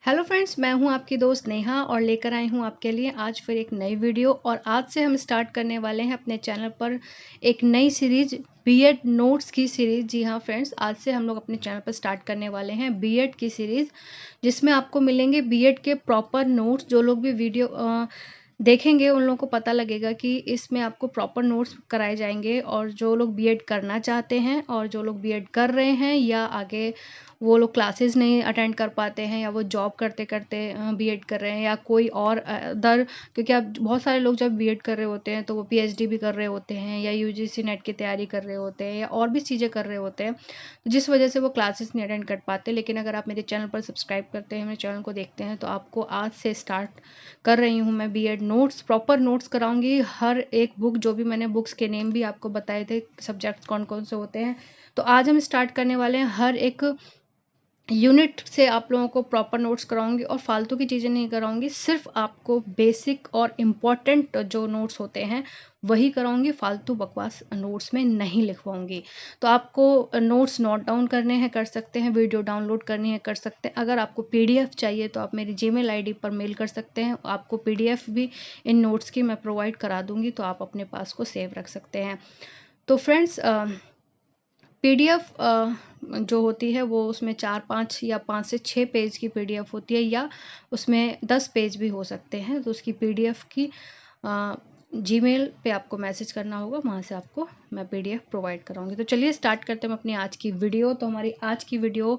Hello friends, मैं हूं आपकी दोस्त नेहा और लेकर आई हूं आपके लिए आज फिर एक नई वीडियो। और आज से हम स्टार्ट करने वाले हैं अपने चैनल पर एक नई सीरीज बीएड नोट्स की सीरीज। जी हाँ फ्रेंड्स, आज से हम लोग अपने चैनल पर स्टार्ट करने वाले हैं बीएड की सीरीज, जिसमें आपको मिलेंगे बीएड के प्रॉपर नोट्स। जो लोग भी वीडियो देखेंगे उन लोगों को पता लगेगा कि इसमें आपको प्रॉपर नोट्स कराए जाएंगे। और जो लोग बीएड करना चाहते हैं और जो लोग बीएड कर रहे हैं या आगे वो लोग क्लासेस नहीं अटेंड कर पाते हैं या वो जॉब करते करते बीएड कर रहे हैं या कोई और अदर, क्योंकि आप बहुत सारे लोग जब बीएड कर रहे होते हैं तो वो पीएचडी भी कर रहे होते हैं या यूजीसी नेट की तैयारी कर रहे होते हैं या और भी चीज़ें कर रहे होते हैं, जिस वजह से वो क्लासेस नहीं अटेंड कर पाते। लेकिन अगर आप मेरे चैनल पर सब्सक्राइब करते हैं, मेरे चैनल को देखते हैं, तो आपको आज से स्टार्ट कर रही हूँ मैं बीएड नोट्स। प्रॉपर नोट्स कराऊंगी, हर एक बुक, जो भी मैंने बुक्स के नेम भी आपको बताए थे, सब्जेक्ट्स कौन कौन से होते हैं। तो आज हम स्टार्ट करने वाले हैं, हर एक यूनिट से आप लोगों को प्रॉपर नोट्स कराऊंगी और फालतू की चीज़ें नहीं कराऊंगी। सिर्फ आपको बेसिक और इम्पॉर्टेंट जो नोट्स होते हैं वही कराऊंगी, फालतू बकवास नोट्स में नहीं लिखवाऊंगी। तो आपको नोट्स नोट डाउन करने हैं कर सकते हैं, वीडियो डाउनलोड करनी है कर सकते हैं। अगर आपको पीडीएफ चाहिए तो आप मेरी जीमेल आईडी पर मेल कर सकते हैं, आपको पीडीएफ भी इन नोट्स की मैं प्रोवाइड करा दूंगी, तो आप अपने पास को सेव रख सकते हैं। तो फ्रेंड्स, पीडीएफ जो होती है वो उसमें 4-5 या 5 से 6 पेज की पीडीएफ होती है, या उसमें 10 पेज भी हो सकते हैं। तो उसकी पीडीएफ की जीमेल पे आपको मैसेज करना होगा, वहाँ से आपको मैं पीडीएफ प्रोवाइड कराऊंगी। तो चलिए स्टार्ट करते हैं अपनी आज की वीडियो। तो हमारी आज की वीडियो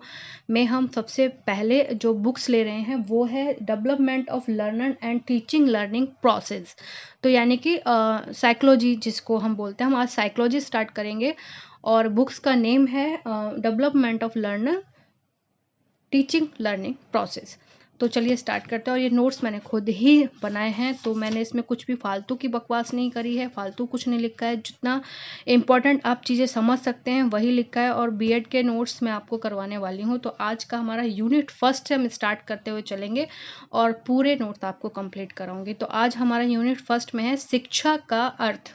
में हम सबसे पहले जो बुक्स ले रहे हैं वो है development of learner and teaching learning process. तो यानी कि साइकोलॉजी जिसको हम बोलते हैं, हम आज साइकोलॉजी स्टार्ट करेंगे और बुक्स का नेम है development of learner teaching learning process. तो चलिए स्टार्ट करते हैं। और ये नोट्स मैंने खुद ही बनाए हैं, तो मैंने इसमें कुछ भी फालतू की बकवास नहीं करी है, फालतू कुछ नहीं लिखा है। जितना इंपॉर्टेंट आप चीज़ें समझ सकते हैं वही लिखा है। और बीएड के नोट्स मैं आपको करवाने वाली हूँ। तो आज का हमारा यूनिट फर्स्ट से हम स्टार्ट करते हुए चलेंगे और पूरे नोट्स आपको कंप्लीट कराऊंगी। तो आज हमारा यूनिट फर्स्ट में है शिक्षा का अर्थ,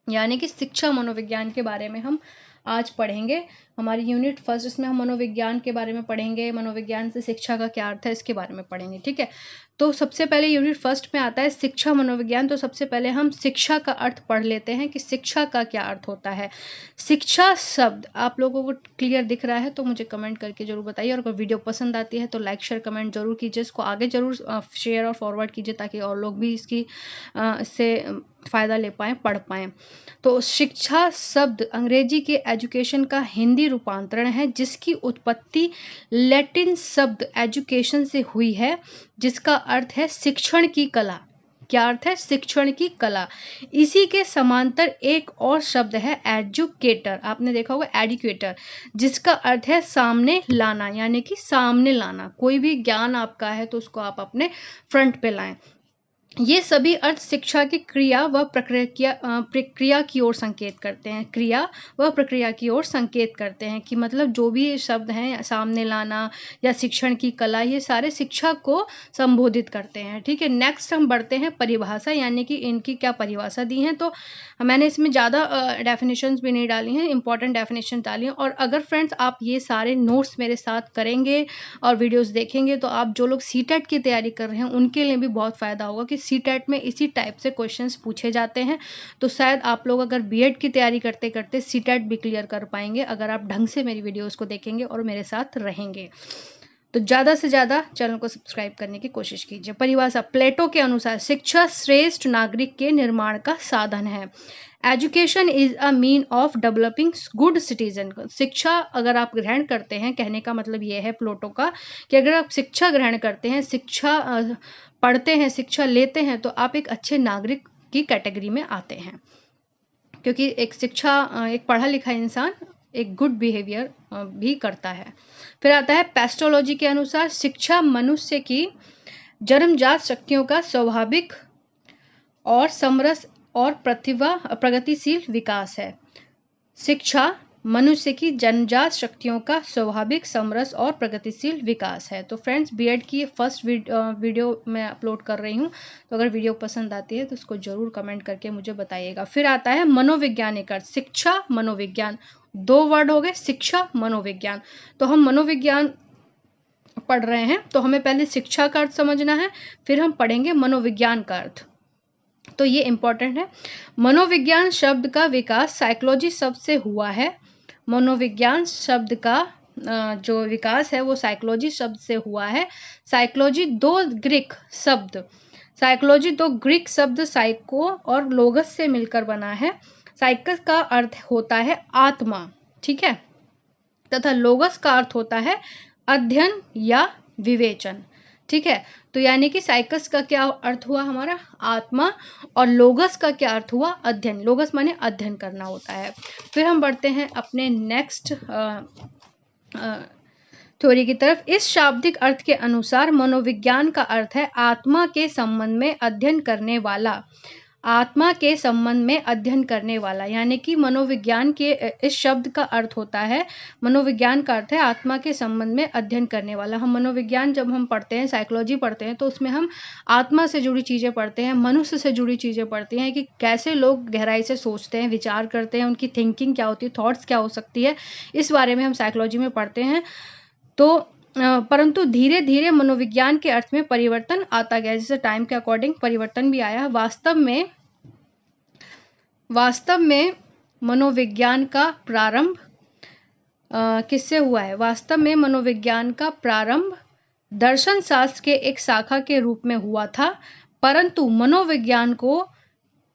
यानी कि शिक्षा मनोविज्ञान के बारे में हम आज पढ़ेंगे। हमारी यूनिट फर्स्ट, इसमें हम मनोविज्ञान के बारे में पढ़ेंगे, मनोविज्ञान से शिक्षा का क्या अर्थ है इसके बारे में पढ़ेंगे, ठीक है। तो सबसे पहले यूनिट फर्स्ट में आता है शिक्षा मनोविज्ञान। तो सबसे पहले हम शिक्षा का अर्थ पढ़ लेते हैं कि शिक्षा का क्या अर्थ होता है। शिक्षा शब्द आप लोगों को क्लियर दिख रहा है तो मुझे कमेंट करके जरूर बताइए, और अगर वीडियो पसंद आती है तो लाइक शेयर कमेंट जरूर कीजिए, इसको आगे जरूर शेयर और फॉरवर्ड कीजिए ताकि और लोग भी इससे फ़ायदा ले पाएँ, पढ़ पाएँ। तो शिक्षा शब्द अंग्रेजी के एजुकेशन का हिंदी रूपांतरण है, जिसकी उत्पत्ति लैटिन शब्द एजुकेशन से हुई है, जिसका अर्थ है शिक्षण की कला। क्या अर्थ है? शिक्षण की कला। इसी के समांतर एक और शब्द है एजुकेटर, आपने देखा होगा एडुकेटर, जिसका अर्थ है सामने लाना, यानी कि सामने लाना। कोई भी ज्ञान आपका है तो उसको आप अपने फ्रंट पे लाएं। ये सभी अर्थ शिक्षा की क्रिया व प्रक्रिया की ओर संकेत करते हैं। क्रिया व प्रक्रिया की ओर संकेत करते हैं कि मतलब जो भी शब्द हैं, सामने लाना या शिक्षण की कला, ये सारे शिक्षा को संबोधित करते हैं, ठीक है। नेक्स्ट हम बढ़ते हैं परिभाषा, यानी कि इनकी क्या परिभाषा दी है। तो मैंने इसमें ज़्यादा डेफिनेशंस भी नहीं डाली हैं, इंपॉर्टेंट डेफिनेशन डाली हैं। और अगर फ्रेंड्स आप ये सारे नोट्स मेरे साथ करेंगे और वीडियोस देखेंगे तो आप जो लोग सीटेट की तैयारी कर रहे हैं उनके लिए भी बहुत फ़ायदा होगा, कि सीटेट में इसी टाइप से क्वेश्चंस पूछे जाते हैं। तो शायद आप लोग अगर बीएड की तैयारी करते करते सीटेट भी क्लियर कर पाएंगे, अगर आप ढंग से मेरी वीडियोस को देखेंगे और मेरे साथ रहेंगे। तो ज़्यादा से ज़्यादा चैनल को सब्सक्राइब करने की कोशिश कीजिए। परिभाषा प्लेटो के अनुसार शिक्षा श्रेष्ठ नागरिक के निर्माण का साधन है। Education is a mean of developing good citizen. शिक्षा अगर आप ग्रहण करते हैं, कहने का मतलब ये है प्लेटो का, कि अगर आप शिक्षा ग्रहण करते हैं, शिक्षा पढ़ते हैं, शिक्षा लेते हैं, तो आप एक अच्छे नागरिक की कैटेगरी में आते हैं। क्योंकि एक एक पढ़ा लिखा इंसान एक गुड बिहेवियर भी करता है। फिर आता है पेस्टोलॉजी के अनुसार शिक्षा मनुष्य की जन्मजात शक्तियों का स्वाभाविक और समरस और प्रगतिशील विकास है। शिक्षा मनुष्य की जन्मजात शक्तियों का स्वाभाविक समरस और प्रगतिशील विकास है। तो फ्रेंड्स, बीएड की फर्स्ट वीडियो मैं अपलोड कर रही हूँ, तो अगर वीडियो पसंद आती है तो उसको जरूर कमेंट करके मुझे बताइएगा। फिर आता है मनोवैज्ञानिक अर्थ। शिक्षा मनोविज्ञान, दो वर्ड हो गए, शिक्षा मनोविज्ञान। तो हम मनोविज्ञान पढ़ रहे हैं तो हमें पहले शिक्षा का अर्थ समझना है, फिर हम पढ़ेंगे मनोविज्ञान का अर्थ। तो ये इम्पोर्टेंट है। मनोविज्ञान शब्द का विकास साइकोलॉजी शब्द से हुआ है। मनोविज्ञान शब्द का जो विकास है वो साइकोलॉजी शब्द से हुआ है। साइकोलॉजी दो ग्रीक शब्द साइको और लोगस से मिलकर बना है। साइकस का अर्थ होता है आत्मा, ठीक है, तथा लोगस का अर्थ होता है अध्ययन या विवेचन, ठीक है। तो यानी कि साइकस का क्या अर्थ हुआ हमारा आत्मा, और लोगस का क्या अर्थ हुआ अध्ययन। लोगस माने अध्ययन करना होता है। फिर हम बढ़ते हैं अपने नेक्स्ट थ्योरी की तरफ। इस शाब्दिक अर्थ के अनुसार मनोविज्ञान का अर्थ है आत्मा के संबंध में अध्ययन करने वाला। आत्मा के संबंध में अध्ययन करने वाला, यानी कि मनोविज्ञान के इस शब्द का अर्थ होता है, मनोविज्ञान का अर्थ है आत्मा के संबंध में अध्ययन करने वाला। हम मनोविज्ञान जब हम पढ़ते हैं, साइकोलॉजी पढ़ते हैं, तो उसमें हम आत्मा से जुड़ी चीज़ें पढ़ते हैं, मनुष्य से जुड़ी चीज़ें पढ़ते हैं कि कैसे लोग गहराई से सोचते हैं, विचार करते हैं, उनकी थिंकिंग क्या होती है, थॉट्स क्या हो सकती है, इस बारे में हम साइकोलॉजी में पढ़ते हैं। तो परंतु धीरे धीरे मनोविज्ञान के अर्थ में परिवर्तन आता गया, जैसे टाइम के अकॉर्डिंग परिवर्तन भी आया। वास्तव में मनोविज्ञान का प्रारंभ किससे हुआ है? वास्तव में मनोविज्ञान का प्रारंभ दर्शन शास्त्र के एक शाखा के रूप में हुआ था, परंतु मनोविज्ञान को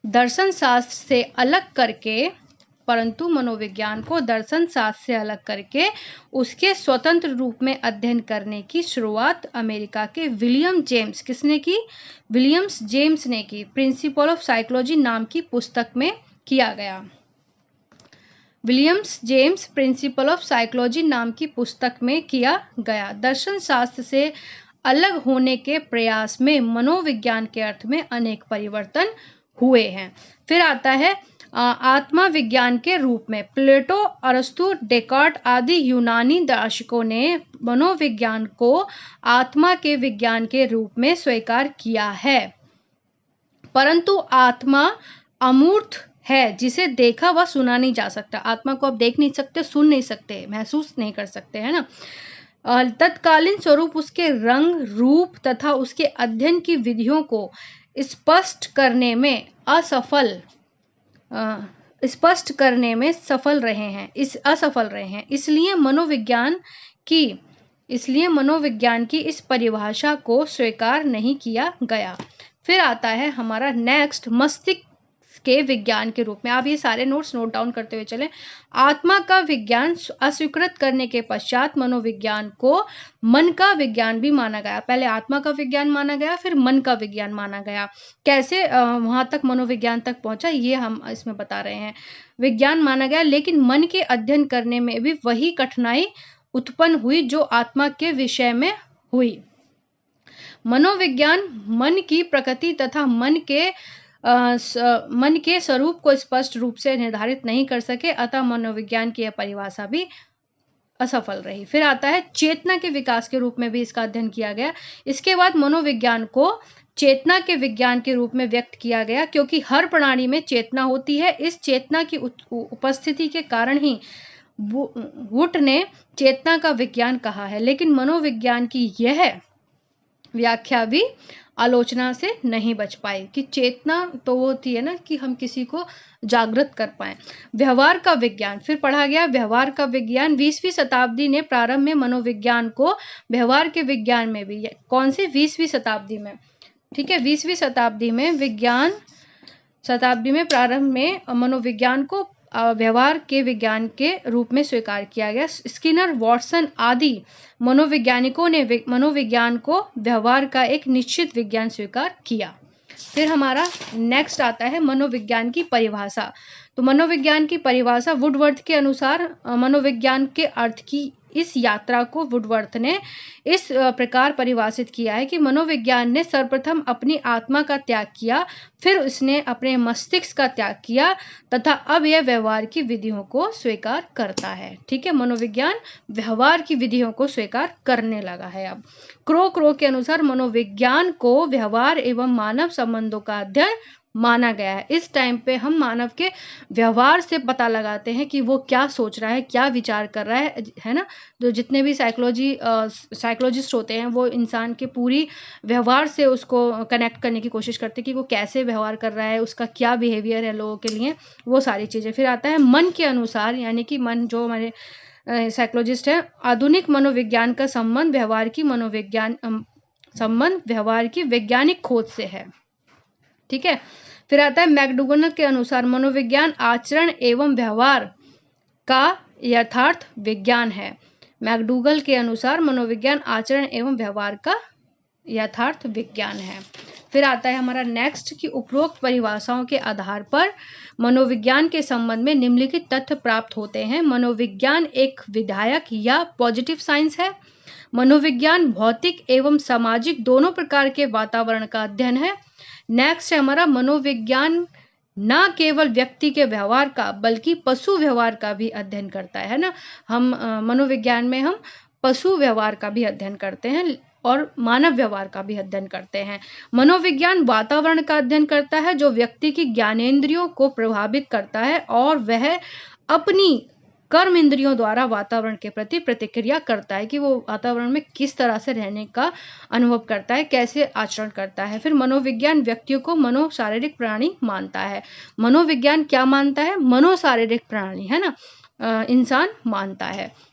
दर्शन शास्त्र से अलग करके उसके स्वतंत्र रूप में अध्ययन करने की शुरुआत अमेरिका के विलियम जेम्स ने की प्रिंसिपल ऑफ साइकोलॉजी नाम की पुस्तक में किया गया। Williams James principle of psychology नाम की पुस्तक में किया गया। दर्शन शास्त्र से अलग होने के प्रयास में मनोविज्ञान के अर्थ में अनेक परिवर्तन हुए हैं। फिर आता है आत्मा विज्ञान के रूप में। प्लेटो, अरस्तु, डेकार्ट आदि यूनानी दार्शनिकों ने मनोविज्ञान को आत्मा के विज्ञान के रूप में स्वीकार किया है, परंतु आत्मा अमूर्त है जिसे देखा व सुना नहीं जा सकता। आत्मा को आप देख नहीं सकते, सुन नहीं सकते, महसूस नहीं कर सकते, है ना। तत्कालीन स्वरूप, उसके रंग रूप तथा उसके अध्ययन की विधियों को स्पष्ट करने में असफल रहे हैं। इसलिए मनोविज्ञान की इस परिभाषा को स्वीकार नहीं किया गया। फिर आता है हमारा नेक्स्ट मस्तिष्क के विज्ञान के रूप में। आप ये सारे नोट्स नोट डाउन करते हुए चलें। आत्मा का विज्ञान अस्वीकृत करने के पश्चात मनोविज्ञान को मन का विज्ञान भी माना गया। पहले आत्मा का विज्ञान माना गया, फिर मन का विज्ञान माना गया। कैसे वहां तक मनोविज्ञान तक पहुंचा ये हम इसमें बता रहे हैं। विज्ञान माना गया, लेकिन मन के अध्ययन करने में भी वही कठिनाई उत्पन्न हुई जो आत्मा के विषय में हुई। मनोविज्ञान मन की प्रकृति तथा मन के स्वरूप को स्पष्ट रूप से निर्धारित नहीं कर सके, अतः मनोविज्ञान की यह परिभाषा भी असफल रही। फिर आता है चेतना के विकास के रूप में भी इसका अध्ययन किया गया। इसके बाद मनोविज्ञान को चेतना के विज्ञान के रूप में व्यक्त किया गया, क्योंकि हर प्राणी में चेतना होती है। इस चेतना की उपस्थिति के कारण ही वुड ने चेतना का विज्ञान कहा है, लेकिन मनोविज्ञान की यह व्याख्या भी आलोचना से नहीं बच पाई कि चेतना तो वो होती है ना कि हम किसी को जागृत कर पाए। व्यवहार का विज्ञान फिर पढ़ा गया। व्यवहार का विज्ञान 20वीं शताब्दी ने प्रारंभ में मनोविज्ञान को व्यवहार के विज्ञान में भी, कौन सी 20वीं शताब्दी में, ठीक है, 20वीं शताब्दी में प्रारंभ में मनोविज्ञान को व्यवहार के विज्ञान के रूप में स्वीकार किया गया। स्किनर, वॉटसन आदि मनोवैज्ञानिकों ने मनोविज्ञान को व्यवहार का एक निश्चित विज्ञान स्वीकार किया। फिर हमारा नेक्स्ट आता है मनोविज्ञान की परिभाषा। तो मनोविज्ञान की परिभाषा वुडवर्थ के अनुसार मनोविज्ञान के अर्थ की इस यात्रा को वुडवर्थ ने इस प्रकार परिभाषित किया है कि मनोविज्ञान ने सर्वप्रथम अपनी आत्मा का त्याग किया, फिर उसने अपने मस्तिष्क का त्याग किया तथा अब यह व्यवहार की विधियों को स्वीकार करता है। ठीक है, मनोविज्ञान व्यवहार की विधियों को स्वीकार करने लगा है। अब क्रो के अनुसार मनोविज्ञान को व्यवहार एवं मानव संबंधों का अध्ययन माना गया है। इस टाइम पे हम मानव के व्यवहार से पता लगाते हैं कि वो क्या सोच रहा है, क्या विचार कर रहा है ना। जो जितने भी साइकोलॉजिस्ट होते हैं वो इंसान के पूरी व्यवहार से उसको कनेक्ट करने की कोशिश करते हैं कि वो कैसे व्यवहार कर रहा है, उसका क्या बिहेवियर है लोगों के लिए, वो सारी चीज़ें। फिर आता है मन के अनुसार, यानी कि मन जो हमारे साइकोलॉजिस्ट है, आधुनिक मनोविज्ञान का संबंध व्यवहार की वैज्ञानिक खोज से है। ठीक है। फिर आता है मैकडूगल के अनुसार मनोविज्ञान आचरण एवं व्यवहार का यथार्थ विज्ञान है। मैकडूगल के अनुसार मनोविज्ञान आचरण एवं व्यवहार का यथार्थ विज्ञान है। फिर आता है हमारा नेक्स्ट कि उपरोक्त परिभाषाओं के आधार पर मनोविज्ञान के संबंध में निम्नलिखित तथ्य प्राप्त होते हैं। मनोविज्ञान एक विधायक या पॉजिटिव साइंस है। मनोविज्ञान भौतिक एवं सामाजिक दोनों प्रकार के वातावरण का अध्ययन है। नेक्स्ट है हमारा मनोविज्ञान न केवल व्यक्ति के व्यवहार का बल्कि पशु व्यवहार का भी अध्ययन करता है ना। हम मनोविज्ञान में हम पशु व्यवहार का भी अध्ययन करते हैं और मानव व्यवहार का भी अध्ययन करते हैं। मनोविज्ञान वातावरण का अध्ययन करता है जो व्यक्ति की ज्ञानेंद्रियों को प्रभावित करता है और वह अपनी कर्म इंद्रियों द्वारा वातावरण के प्रति प्रतिक्रिया करता है कि वो वातावरण में किस तरह से रहने का अनुभव करता है, कैसे आचरण करता है। फिर मनोविज्ञान व्यक्तियों को मनोशारीरिक प्राणी मानता है। मनोविज्ञान क्या मानता है? मनोशारीरिक प्राणी, है ना, इंसान मानता है।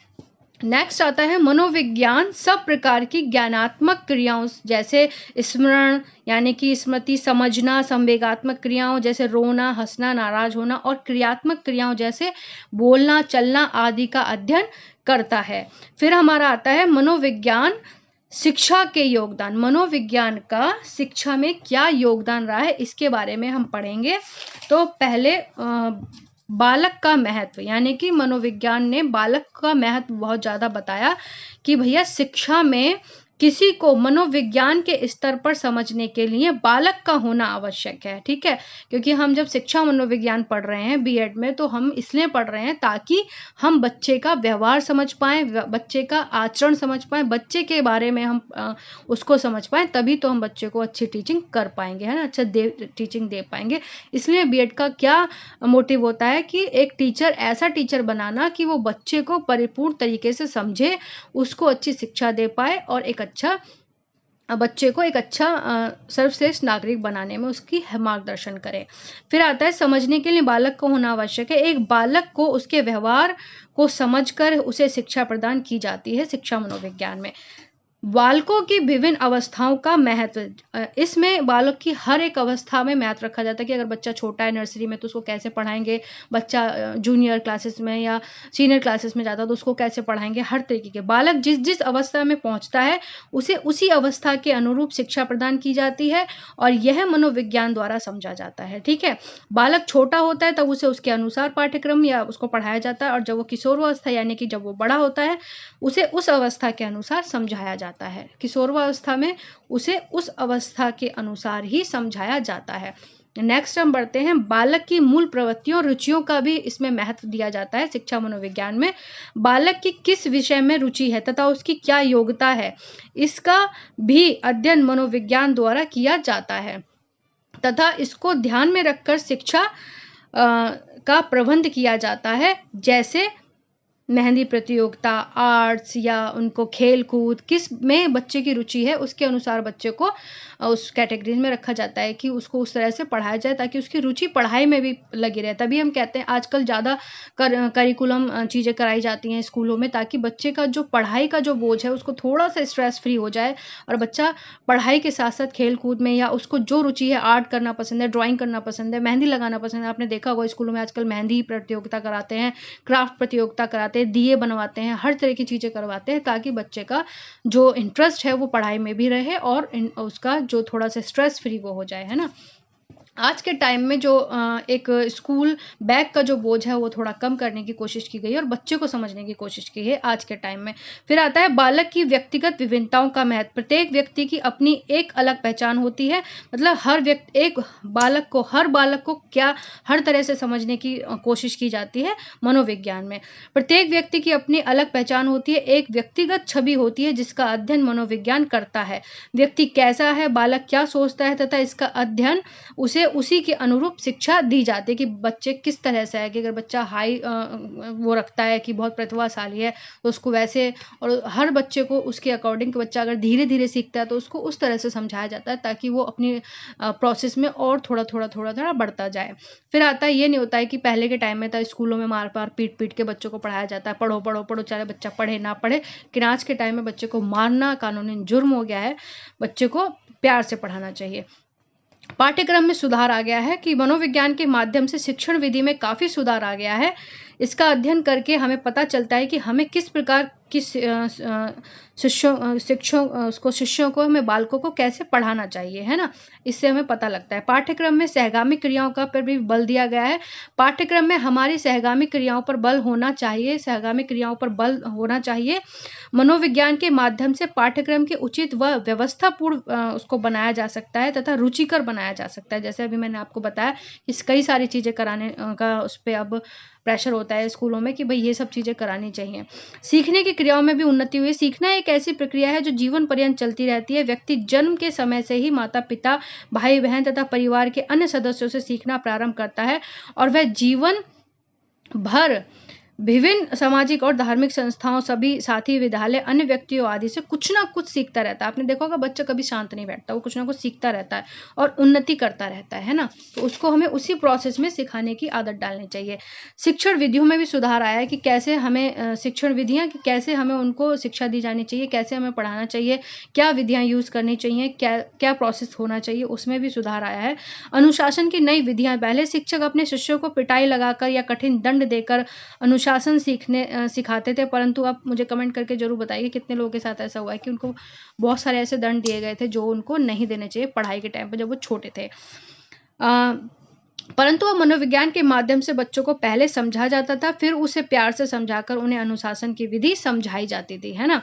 नेक्स्ट आता है मनोविज्ञान सब प्रकार की ज्ञानात्मक क्रियाओं जैसे स्मरण यानी कि स्मृति, समझना, संवेगात्मक क्रियाओं जैसे रोना, हंसना, नाराज होना और क्रियात्मक क्रियाओं जैसे बोलना, चलना आदि का अध्ययन करता है। फिर हमारा आता है मनोविज्ञान शिक्षा के योगदान। मनोविज्ञान का शिक्षा में क्या योगदान रहा है इसके बारे में हम पढ़ेंगे। तो पहले बालक का महत्व, यानी कि मनोविज्ञान ने बालक का महत्व बहुत ज़्यादा बताया कि भैया शिक्षा में किसी को मनोविज्ञान के स्तर पर समझने के लिए बालक का होना आवश्यक है। ठीक है, क्योंकि हम जब शिक्षा मनोविज्ञान पढ़ रहे हैं बीएड में तो हम इसलिए पढ़ रहे हैं ताकि हम बच्चे का व्यवहार समझ पाएँ, बच्चे का आचरण समझ पाएँ, बच्चे के बारे में हम उसको समझ पाएँ, तभी तो हम बच्चे को अच्छी टीचिंग कर पाएंगे, है ना, अच्छा टीचिंग दे पाएंगे। इसलिए बीएड का क्या मोटिव होता है कि एक टीचर ऐसा टीचर बनाना कि वो बच्चे को परिपूर्ण तरीके से समझे, उसको अच्छी शिक्षा दे पाए और एक अच्छा बच्चे को एक अच्छा सर्वश्रेष्ठ नागरिक बनाने में उसकी मार्गदर्शन करें। फिर आता है समझने के लिए बालक को होना आवश्यक है। एक बालक को उसके व्यवहार को समझकर उसे शिक्षा प्रदान की जाती है शिक्षा मनोविज्ञान में। बालकों की विभिन्न अवस्थाओं का महत्व, इसमें बालक की हर एक अवस्था में महत्व रखा जाता है कि अगर बच्चा छोटा है नर्सरी में तो उसको कैसे पढ़ाएंगे, बच्चा जूनियर क्लासेस में या सीनियर क्लासेस में जाता है तो उसको कैसे पढ़ाएंगे। हर तरीके के बालक जिस जिस अवस्था में पहुंचता है उसे उसी अवस्था के अनुरूप शिक्षा प्रदान की जाती है और यह मनोविज्ञान द्वारा समझा जाता है। ठीक है, बालक छोटा होता है तब उसे उसके अनुसार पाठ्यक्रम या उसको पढ़ाया जाता है और जब वो किशोरावस्था यानी कि जब वो बड़ा होता है उसे उस अवस्था के अनुसार समझाया जाता है। किशोरावस्था में उसे उस अवस्था के अनुसार ही समझाया जाता है। नेक्स्ट हम बढ़ते हैं, बालक की मूल प्रवृत्तियों और रुचियों का भी इसमें महत्व दिया जाता है शिक्षा मनोविज्ञान में। बालक की किस विषय में रुचि है तथा उसकी क्या योग्यता है, इसका भी अध्ययन मनोविज्ञान द्वारा किया जाता है तथा इसको ध्यान में रखकर शिक्षा का प्रबंध किया जाता है। जैसे मेहंदी प्रतियोगिता, आर्ट्स या उनको खेल कूद, किस में बच्चे की रुचि है उसके अनुसार बच्चे को उस कैटेगरी में रखा जाता है कि उसको उस तरह से पढ़ाया जाए ताकि उसकी रुचि पढ़ाई में भी लगी रहे। तभी हम कहते हैं आजकल ज़्यादा करिकुलम चीज़ें कराई जाती हैं स्कूलों में ताकि बच्चे का जो पढ़ाई का जो बोझ है उसको थोड़ा सा स्ट्रेस फ्री हो जाए और बच्चा पढ़ाई के साथ साथ खेल कूद में या उसको जो रुचि है, आर्ट करना पसंद है, ड्राइंग करना पसंद है, मेहंदी लगाना पसंद है। आपने देखा होगा स्कूलों में आजकल मेहंदी प्रतियोगिता कराते हैं, क्राफ्ट प्रतियोगिता कराते हैं, दिए बनवाते हैं, हर तरह की चीज़ें करवाते हैं ताकि बच्चे का जो इंटरेस्ट है वो पढ़ाई में भी रहे और उसका जो थोड़ा सा स्ट्रेस फ्री वो हो जाए, है ना। आज के टाइम में जो एक स्कूल बैग का जो बोझ है वो थोड़ा कम करने की कोशिश की गई है और बच्चे को समझने की कोशिश की है आज के टाइम में। फिर आता है बालक की व्यक्तिगत विभिन्नताओं का महत्व। प्रत्येक व्यक्ति की अपनी एक अलग पहचान होती है, मतलब हर बालक को क्या हर तरह से समझने की कोशिश की जाती है मनोविज्ञान में। प्रत्येक व्यक्ति की अपनी अलग पहचान होती है, एक व्यक्तिगत छवि होती है जिसका अध्ययन मनोविज्ञान करता है। व्यक्ति कैसा है, बालक क्या सोचता है तथा इसका अध्ययन उसे उसी के अनुरूप शिक्षा दी जाती है कि बच्चे किस तरह से है, कि अगर बच्चा हाई वो रखता है कि बहुत प्रतिभाशाली है तो उसको वैसे, और हर बच्चे को उसके अकॉर्डिंग बच्चा अगर धीरे धीरे सीखता है तो उसको उस तरह से समझाया जाता है ताकि वो अपनी प्रोसेस में और थोड़ा थोड़ा थोड़ा थोड़ा बढ़ता जाए। फिर आता है, ये नहीं होता है कि पहले के टाइम में था स्कूलों में मार मार पीट पीट के बच्चों को पढ़ाया जाता है, पढ़ो पढ़ो पढ़ो, चाहे बच्चा पढ़े ना पढ़े। लेकिन आज के टाइम में बच्चे को मारना कानूनी जुर्म हो गया है, बच्चे को प्यार से पढ़ाना चाहिए। पाठ्यक्रम में सुधार आ गया है कि मनोविज्ञान के माध्यम से शिक्षण विधि में काफ़ी सुधार आ गया है। इसका अध्ययन करके हमें पता चलता है कि हमें किस प्रकार की शिष्यों को हमें बालकों को कैसे पढ़ाना चाहिए, है ना, इससे हमें पता लगता है। पाठ्यक्रम में सहगामी क्रियाओं का पर भी बल दिया गया है। पाठ्यक्रम में हमारी सहगामी क्रियाओं पर बल होना चाहिए, सहगामी क्रियाओं पर बल होना चाहिए। मनोविज्ञान के माध्यम से पाठ्यक्रम के उचित व व्यवस्थापूर्ण उसको बनाया जा सकता है तथा रुचिकर बनाया जा सकता है। जैसे अभी मैंने आपको बताया कि कई सारी चीज़ें कराने का उस पर अब प्रेशर होता है स्कूलों में कि भाई ये सब चीज़ें करानी चाहिए। सीखने की क्रियाओं में भी उन्नति हुई। सीखना एक ऐसी प्रक्रिया है जो जीवन पर्यंत चलती रहती है। व्यक्ति जन्म के समय से ही माता पिता, भाई बहन तथा परिवार के अन्य सदस्यों से सीखना प्रारंभ करता है और वह जीवन भर विभिन्न सामाजिक और धार्मिक संस्थाओं, सभी साथी, विद्यालय, अन्य व्यक्तियों आदि से कुछ ना कुछ सीखता रहता है। आपने देखा होगा बच्चा कभी शांत नहीं बैठता, वो कुछ ना कुछ सीखता रहता है और उन्नति करता रहता है ना। तो उसको हमें उसी प्रोसेस में सिखाने की आदत डालनी चाहिए। शिक्षण विधियों में भी सुधार आया है कि कैसे हमें शिक्षण विधियाँ, कि कैसे हमें उनको शिक्षा दी जानी चाहिए, कैसे हमें पढ़ाना चाहिए, क्या विधियाँ यूज़ करनी चाहिए, क्या क्या प्रोसेस होना चाहिए, उसमें भी सुधार आया है। अनुशासन की नई विधियाँ, पहले शिक्षक अपने शिष्यों को पिटाई लगाकर या कठिन दंड देकर अनुशासन सिखाते थे, परंतु आप मुझे कमेंट करके जरूर बताइए कितने लोगों के साथ ऐसा हुआ है कि उनको बहुत सारे ऐसे दंड दिए गए थे जो उनको नहीं देने चाहिए पढ़ाई के टाइम पर जब वो छोटे थे। परंतु मनोविज्ञान के माध्यम से बच्चों को पहले समझा जाता था, फिर उसे प्यार से समझाकर उन्हें अनुशासन की विधि समझाई जाती थी, है ना।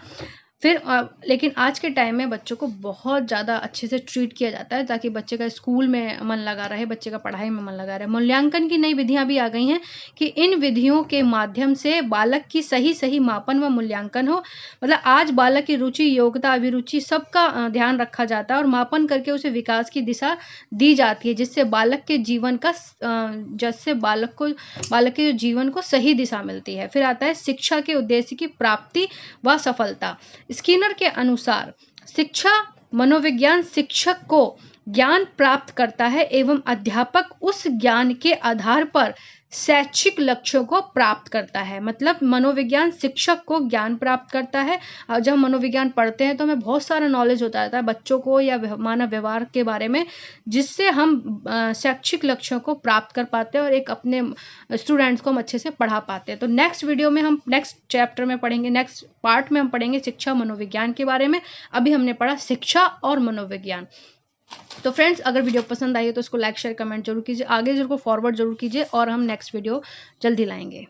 फिर लेकिन आज के टाइम में बच्चों को बहुत ज़्यादा अच्छे से ट्रीट किया जाता है ताकि बच्चे का स्कूल में मन लगा रहे, बच्चे का पढ़ाई में मन लगा रहे। मूल्यांकन की नई विधियां भी आ गई हैं कि इन विधियों के माध्यम से बालक की सही मापन व मूल्यांकन हो। मतलब आज बालक की रुचि, योग्यता, अभिरुचि सबका ध्यान रखा जाता है और मापन करके उसे विकास की दिशा दी जाती है, जिससे बालक के जीवन को सही दिशा मिलती है। फिर आता है शिक्षा के उद्देश्य की प्राप्ति व सफलता। स्किनर के अनुसार शिक्षा मनोविज्ञान शिक्षक को ज्ञान प्राप्त करता है एवं अध्यापक उस ज्ञान के आधार पर शैक्षिक लक्ष्यों को प्राप्त करता है। मतलब मनोविज्ञान शिक्षक को ज्ञान प्राप्त करता है। और जब मनोविज्ञान पढ़ते हैं तो हमें बहुत सारा नॉलेज होता रहता है बच्चों को या मानव व्यवहार के बारे में, जिससे हम शैक्षिक लक्ष्यों को प्राप्त कर पाते हैं और एक अपने स्टूडेंट्स को हम अच्छे से पढ़ा पाते हैं। तो नेक्स्ट वीडियो में हम नेक्स्ट चैप्टर में पढ़ेंगे, नेक्स्ट पार्ट में हम पढ़ेंगे शिक्षा मनोविज्ञान के बारे में। अभी हमने पढ़ा शिक्षा और मनोविज्ञान। तो फ्रेंड्स, अगर वीडियो पसंद आई है तो उसको लाइक शेयर कमेंट जरूर कीजिए, आगे जरूर फॉरवर्ड जरूर कीजिए और हम नेक्स्ट वीडियो जल्दी लाएंगे।